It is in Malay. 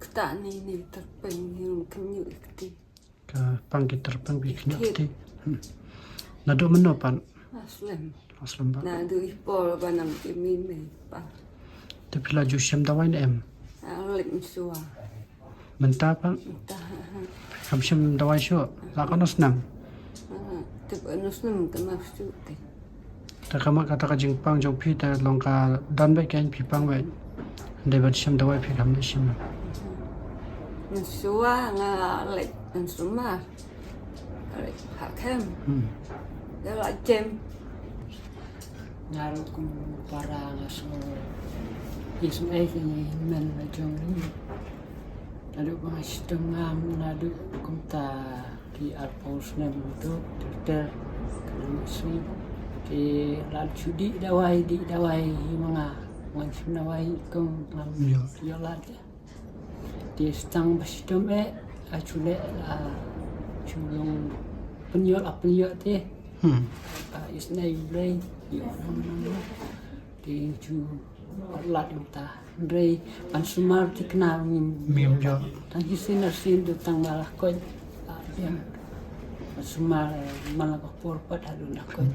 Ketani ni terpeng yung kanyu ikti. Ka pangki terbang bikin ti. Nado meno pan Aslam. aslam ba. Na du ipol ba nam kimi me pa. Te pila ju syam dawai na em. Alik msua. Menta pan Ta. kam syam dawai syo. La kanos nam. Tip anus nam kena suti. Ta kama kata ka jingpang jong pi ta long ka dan bai kan pi pang bai. Ndai ba syam dawai pi kam syam. Msua nga alik ansuma. Alik hakem. Dia la jem. Naru kum para ngaso ismai kini men majong ni nadu bang setengah nadu kum ta di arpos nem tu ter kana muslim di lal judi dawai di dawai manga wan dawai kum lam yo la di stang basdom achule la chulong penyol apel te isnai blay di ju lat ta rei pan sumar tikna Mim jo. tang hisin arsin du tang malah ko yang sumar malah ko por pat adu nak ko